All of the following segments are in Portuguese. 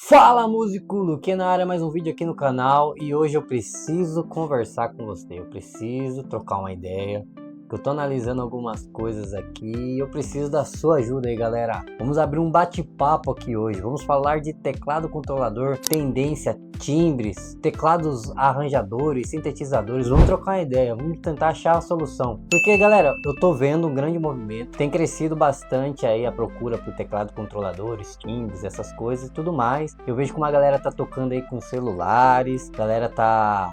Fala, músico, Luque na área, mais um vídeo aqui no canal. E hoje eu preciso conversar com você, eu preciso trocar uma ideia, que eu tô analisando algumas coisas aqui e eu preciso da sua ajuda aí, galera. Vamos abrir um bate-papo aqui hoje, vamos falar de teclado controlador, tendência, timbres, teclados arranjadores, sintetizadores. Vamos trocar uma ideia, vamos tentar achar a solução. Porque, galera, eu tô vendo um grande movimento, tem crescido bastante aí a procura por teclado controladores, timbres, essas coisas e tudo mais. Eu vejo como a galera tá tocando aí com celulares, a galera tá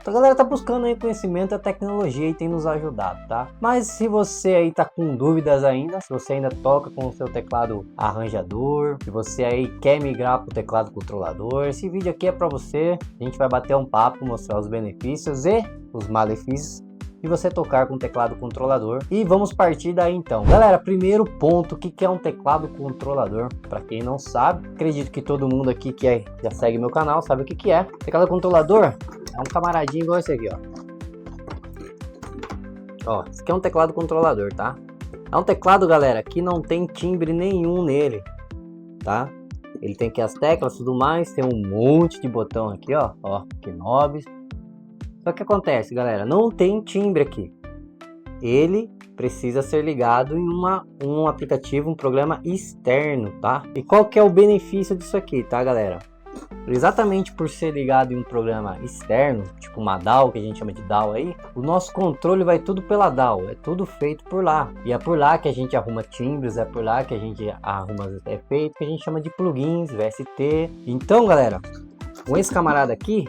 buscando aí conhecimento da tecnologia e tem nos ajudado, tá? Mas se você aí tá com dúvidas ainda, se você ainda toca com o seu teclado arranjador, se você aí quer migrar pro teclado controlador, esse vídeo aqui é para você. A gente vai bater um papo, mostrar os benefícios e os malefícios de você tocar com teclado controlador. E vamos partir daí então. Galera, primeiro ponto, o que é um teclado controlador? Para quem não sabe, acredito que todo mundo aqui que já segue meu canal sabe o que é. Teclado controlador é um camaradinho igual esse aqui, ó. Esse aqui é um teclado controlador, tá? É um teclado, galera, que não tem timbre nenhum nele, tá? Ele tem aqui as teclas e tudo mais, tem um monte de botão aqui, ó, knobs. Só que acontece, galera, não tem timbre aqui. Ele precisa ser ligado em um aplicativo, um programa externo, tá? E qual que é o benefício disso aqui, tá, galera? Exatamente por ser ligado em um programa externo, tipo uma DAW, que a gente chama de DAW aí, o nosso controle vai tudo pela DAW, é tudo feito por lá. E é por lá que a gente arruma timbres, é por lá que a gente arruma efeitos, que a gente chama de plugins, VST. Então, galera, com esse camarada aqui,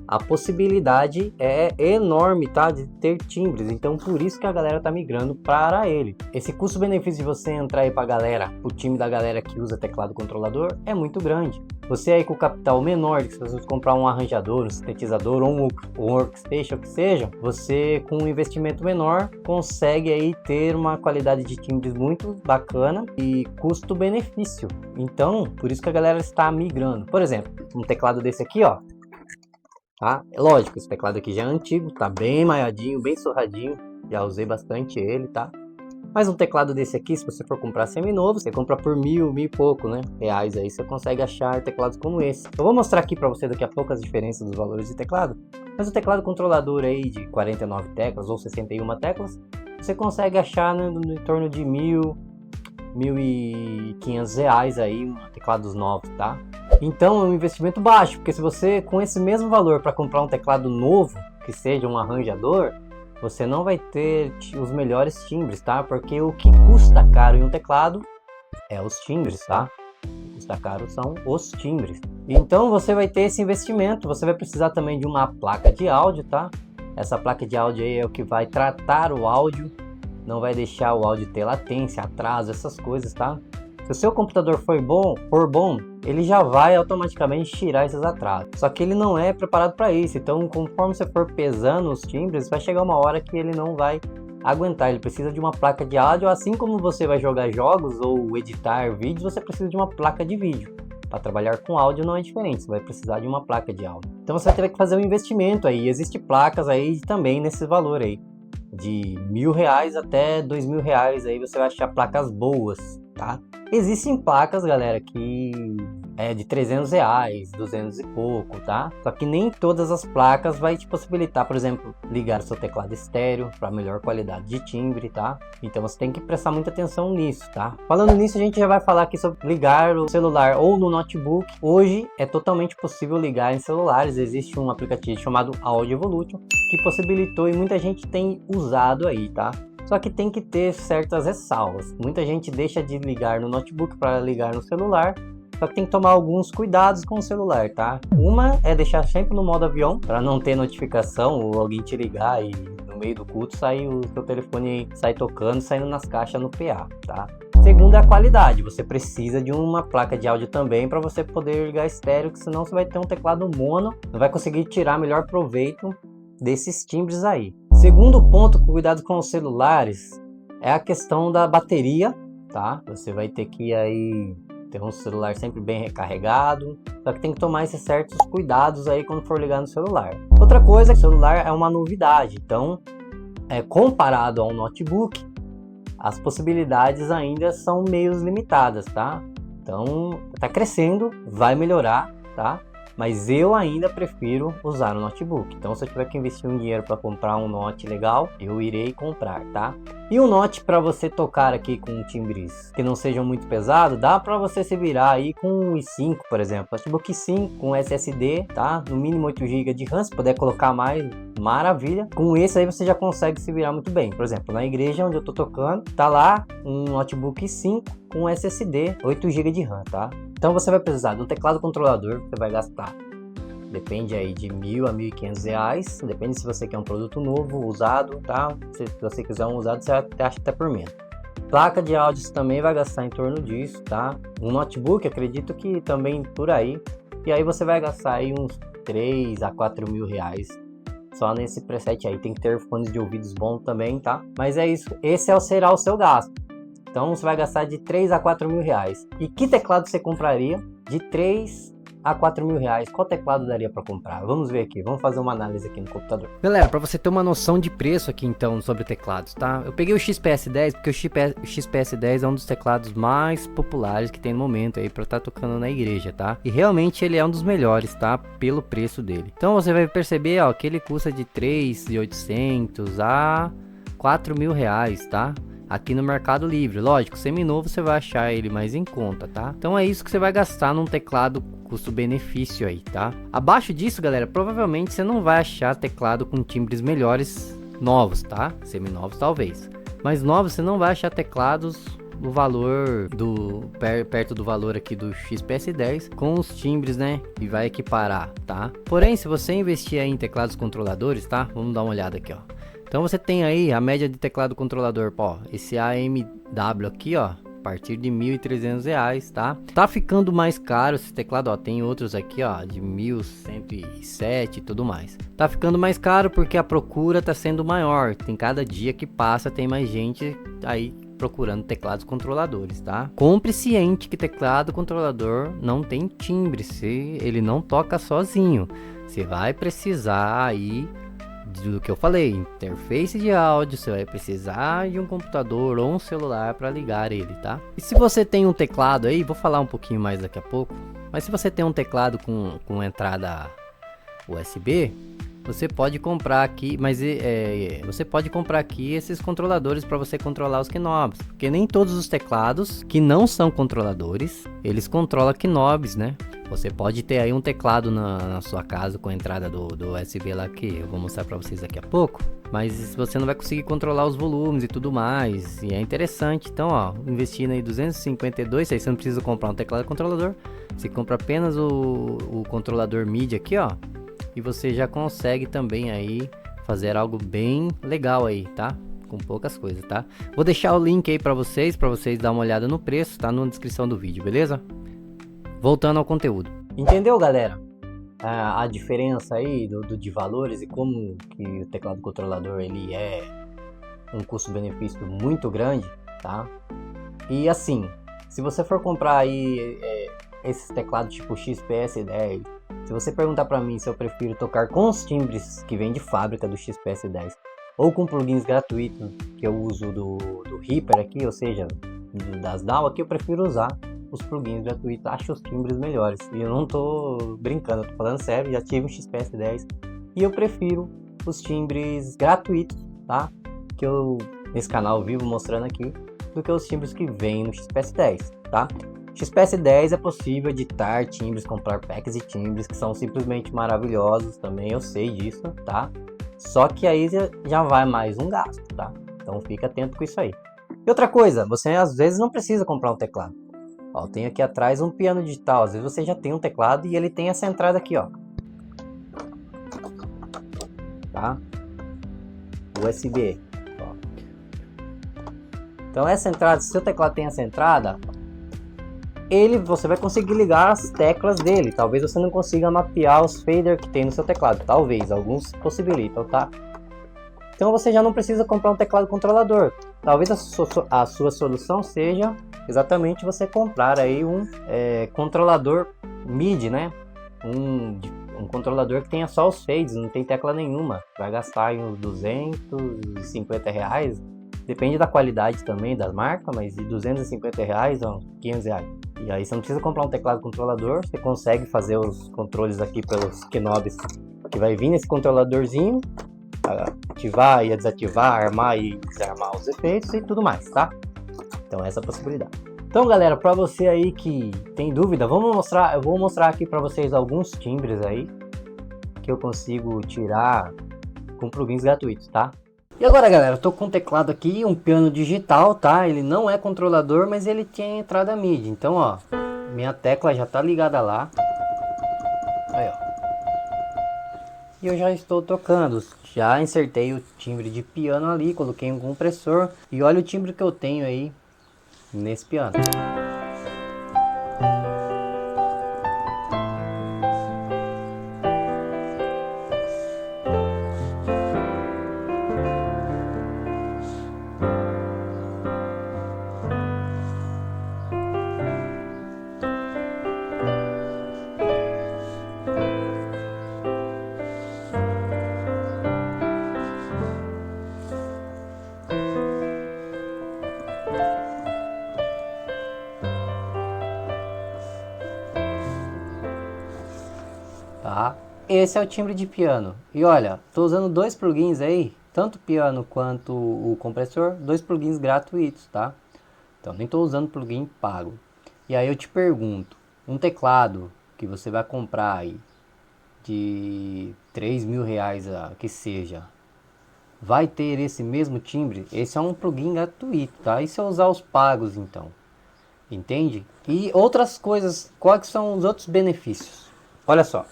a possibilidade é enorme, tá, de ter timbres. Então por isso que a galera tá migrando para ele. Esse custo-benefício de você entrar aí pra galera, o time da galera que usa teclado controlador, é muito grande. Você aí com o capital menor, se você comprar um arranjador, um sintetizador ou um workstation, o que seja, você com um investimento menor consegue aí ter uma qualidade de timbres muito bacana e custo-benefício. Então por isso que a galera está migrando. Por exemplo, um teclado desse aqui, ó, tá? É lógico, esse teclado aqui já é antigo, tá bem maiadinho, bem surradinho, já usei bastante ele, tá? Mas um teclado desse aqui, se você for comprar semi-novo, você compra por mil e pouco, né, reais aí, você consegue achar teclados como esse. Eu vou mostrar aqui para você daqui a pouco as diferenças dos valores de teclado, mas o teclado controlador aí de 49 teclas ou 61 teclas, você consegue achar, né, em torno de 1.500 reais aí, teclados novos, tá? Então é um investimento baixo, porque se você com esse mesmo valor para comprar um teclado novo, que seja um arranjador, você não vai ter os melhores timbres, tá? Porque o que custa caro em um teclado é os timbres, tá? O que custa caro são os timbres. Então você vai ter esse investimento, você vai precisar também de uma placa de áudio, tá? Essa placa de áudio aí é o que vai tratar o áudio, não vai deixar o áudio ter latência, atraso, essas coisas, tá? Se o seu computador for bom, ele já vai automaticamente tirar esses atrasos. Só que ele não é preparado para isso. Então, conforme você for pesando os timbres, vai chegar uma hora que ele não vai aguentar. Ele precisa de uma placa de áudio, assim como você vai jogar jogos ou editar vídeos, você precisa de uma placa de vídeo. Para trabalhar com áudio não é diferente, você vai precisar de uma placa de áudio. Então você vai ter que fazer um investimento aí. Existem placas aí também nesse valor aí, de R$1.000 até R$2.000 aí você vai achar placas boas, tá? Existem placas, galera, que é de R$300, 200 e pouco, tá? Só que nem todas as placas vai te possibilitar, por exemplo, ligar o seu teclado estéreo para melhor qualidade de timbre, tá? Então você tem que prestar muita atenção nisso, tá? Falando nisso, a gente já vai falar aqui sobre ligar o celular ou no notebook. Hoje é totalmente possível ligar em celulares. Existe um aplicativo chamado Audio Evolution que possibilitou e muita gente tem usado aí, tá? Só que tem que ter certas ressalvas. Muita gente deixa de ligar no notebook para ligar no celular. Só que tem que tomar alguns cuidados com o celular, tá? Uma é deixar sempre no modo avião, para não ter notificação ou alguém te ligar e no meio do culto sai o seu telefone sai tocando, saindo nas caixas no PA, tá? Segunda é a qualidade. Você precisa de uma placa de áudio também para você poder ligar estéreo, que senão você vai ter um teclado mono, não vai conseguir tirar melhor proveito desses timbres aí. Segundo ponto, cuidado com os celulares, é a questão da bateria, tá? Você vai ter que aí ter um celular sempre bem recarregado, só que tem que tomar esses certos cuidados aí quando for ligar no celular. Outra coisa é que o celular é uma novidade, então comparado ao notebook, as possibilidades ainda são meio limitadas, tá? Então tá crescendo, vai melhorar, tá? Mas eu ainda prefiro usar o notebook. Então, se eu tiver que investir um dinheiro para comprar um Note legal, eu irei comprar, tá? E um Note para você tocar aqui com timbres que não sejam muito pesados, dá para você se virar aí com um i5, por exemplo. Notebook i5 com SSD, tá? No mínimo 8 GB de RAM, se puder colocar mais, maravilha. Com esse aí você já consegue se virar muito bem. Por exemplo, na igreja onde eu tô tocando, tá lá um notebook i5 com SSD, 8 GB de RAM, tá? Então você vai precisar de um teclado controlador, você vai gastar, depende aí de R$1.000 a R$1.500, depende se você quer um produto novo, usado, tá? Se você quiser um usado, você acha até por menos. Placa de áudio você também vai gastar em torno disso, tá? Um notebook, acredito que também por aí. E aí você vai gastar aí uns R$3.000 a R$4.000 só nesse preset aí. Tem que ter fones de ouvidos bons também, tá? Mas é isso, esse será o seu gasto. Então você vai gastar de R$3.000 a R$4.000. E que teclado você compraria de R$3.000 a R$4.000? Qual teclado daria para comprar? Vamos ver aqui, vamos fazer uma análise aqui no computador. Galera, para você ter uma noção de preço aqui então sobre teclados, tá? Eu peguei o XPS10 porque o XPS10 é um dos teclados mais populares que tem no momento aí para estar tocando na igreja, tá? E realmente ele é um dos melhores, tá? Pelo preço dele. Então você vai perceber, ó, que ele custa de R$3.800 a R$4.000, tá? Aqui no Mercado Livre, lógico, seminovo você vai achar ele mais em conta, tá? Então é isso que você vai gastar num teclado custo-benefício aí, tá? Abaixo disso, galera, provavelmente você não vai achar teclado com timbres melhores novos, tá? Seminovos talvez, mas novos você não vai achar teclados do valor perto do valor aqui do XPS10 com os timbres, né? E vai equiparar, tá? Porém, se você investir aí em teclados controladores, tá? Vamos dar uma olhada aqui, ó. Então você tem aí a média de teclado controlador, ó, esse AMW aqui, ó, a partir de R$1.300, tá? Tá ficando mais caro esse teclado, ó, tem outros aqui, ó, de 1.107 e tudo mais. Tá ficando mais caro porque a procura tá sendo maior, tem cada dia que passa tem mais gente aí procurando teclados controladores, tá? Compre ciente que teclado controlador não tem timbre, ele não toca sozinho, você vai precisar aí do que eu falei, interface de áudio, você vai precisar de um computador ou um celular para ligar ele, tá? E se você tem um teclado aí, vou falar um pouquinho mais daqui a pouco, mas se você tem um teclado com entrada USB, você pode comprar aqui, mas você pode comprar aqui esses controladores para você controlar os knobs, porque nem todos os teclados que não são controladores, eles controlam knobs, né? Você pode ter aí um teclado na sua casa com a entrada do USB lá, que eu vou mostrar para vocês daqui a pouco, mas você não vai conseguir controlar os volumes e tudo mais, e é interessante. Então, ó, investindo aí 252, aí você não precisa comprar um teclado controlador, você compra apenas o controlador MIDI aqui, ó, e você já consegue também aí fazer algo bem legal aí, tá? Com poucas coisas, tá? Vou deixar o link aí para vocês dar uma olhada no preço, tá na descrição do vídeo, beleza? Voltando ao conteúdo. Entendeu, galera? A diferença aí de valores e como que o teclado controlador ele é um custo-benefício muito grande, tá? E assim, se você for comprar aí esses teclados tipo XPS10, se você perguntar para mim se eu prefiro tocar com os timbres que vem de fábrica do XPS10 ou com plugins gratuitos que eu uso do Reaper aqui, ou seja, das DAW aqui, eu prefiro usar os plugins gratuitos, acho os timbres melhores. E eu não tô brincando, eu tô falando sério, já tive um XPS10 e eu prefiro os timbres gratuitos, tá? Que eu nesse canal vivo mostrando aqui, do que os timbres que vêm no XPS10, tá? XPS10 é possível editar timbres, comprar packs de timbres que são simplesmente maravilhosos também, eu sei disso, tá? Só que aí já vai mais um gasto, tá? Então fica atento com isso aí. E outra coisa, você às vezes não precisa comprar um teclado. Ó, tem aqui atrás um piano digital, às vezes você já tem um teclado e ele tem essa entrada aqui, ó. Tá? USB. Ó. Então essa entrada, se o seu teclado tem essa entrada, você vai conseguir ligar as teclas dele. Talvez você não consiga mapear os fader que tem no seu teclado. Talvez, alguns possibilitam, tá? Então você já não precisa comprar um teclado controlador. Talvez a sua solução seja exatamente você comprar aí um controlador MIDI, né? Um controlador que tenha só os fades, não tem tecla nenhuma. Vai gastar aí uns R$250. Depende da qualidade também da marca, mas de R$250 a uns R$500. E aí você não precisa comprar um teclado controlador, você consegue fazer os controles aqui pelos knobs que vai vir nesse controladorzinho, ativar e desativar, armar e desarmar os efeitos e tudo mais, tá? Então essa é a possibilidade. Então galera, para você aí que tem dúvida, eu vou mostrar aqui para vocês alguns timbres aí que eu consigo tirar com plugins gratuitos, tá? E agora galera, eu tô com um teclado aqui, um piano digital, tá? Ele não é controlador, mas ele tem entrada MIDI. Então ó, minha tecla já tá ligada lá. Aí ó. E eu já estou tocando, já insertei o timbre de piano ali, coloquei um compressor. E olha o timbre que eu tenho aí nesse piano. Tá? Esse é o timbre de piano. E olha, tô usando dois plugins aí, tanto o piano quanto o compressor, dois plugins gratuitos, tá? Então nem tô usando plugin pago. E aí eu te pergunto, um teclado que você vai comprar aí de 3.000 reais que seja, vai ter esse mesmo timbre? Esse é um plugin gratuito, tá? E se eu usar os pagos então? Entende? E outras coisas, quais são os outros benefícios? Olha só.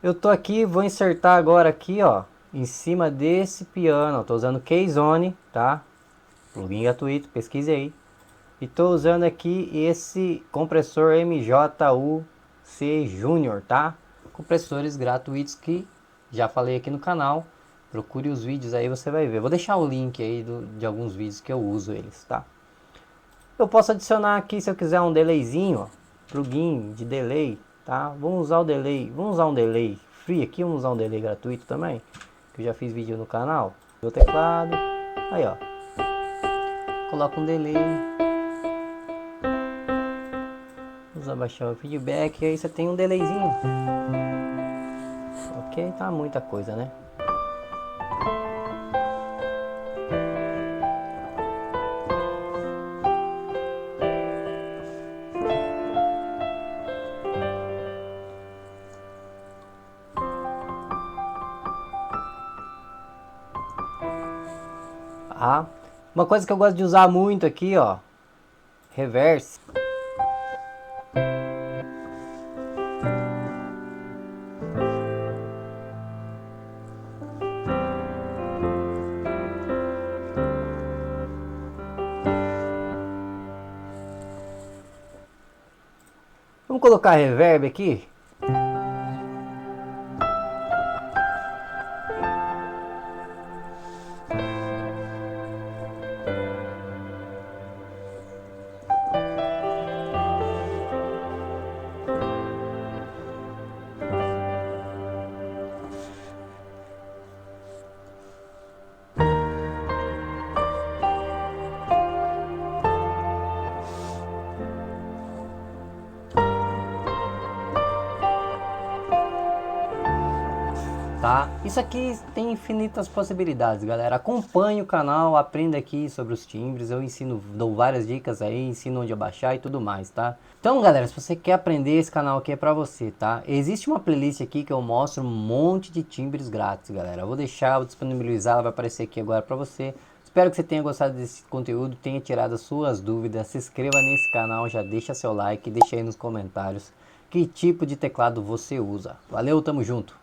Eu tô aqui, vou insertar agora aqui, ó, em cima desse piano. Tô usando Keyzone, tá? Plugin gratuito, pesquise aí. E tô usando aqui esse compressor MJU-C Junior, tá? Compressores gratuitos que já falei aqui no canal. Procure os vídeos aí, você vai ver. Vou deixar o link aí de alguns vídeos que eu uso eles, tá? Eu posso adicionar aqui, se eu quiser, um delayzinho, ó, plugin de delay, tá? Vamos usar o delay, vamos usar um delay free aqui, vamos usar um delay gratuito também, que eu já fiz vídeo no canal. Meu teclado, aí ó, coloca um delay, vamos abaixar o feedback, aí você tem um delayzinho. Ok, tá muita coisa, né? Ah, uma coisa que eu gosto de usar muito aqui, ó, reverse. Vamos colocar reverb aqui. Tá? Isso aqui tem infinitas possibilidades, galera. Acompanhe o canal, aprenda aqui sobre os timbres. Eu ensino, dou várias dicas aí, ensino onde baixar e tudo mais, tá? Então, galera, se você quer aprender, esse canal aqui é pra você, tá? Existe uma playlist aqui que eu mostro um monte de timbres grátis, galera. Eu vou deixar, vou disponibilizar, ela vai aparecer aqui agora pra você. Espero que você tenha gostado desse conteúdo, tenha tirado as suas dúvidas. Se inscreva nesse canal, já deixa seu like, deixa aí nos comentários que tipo de teclado você usa. Valeu, tamo junto!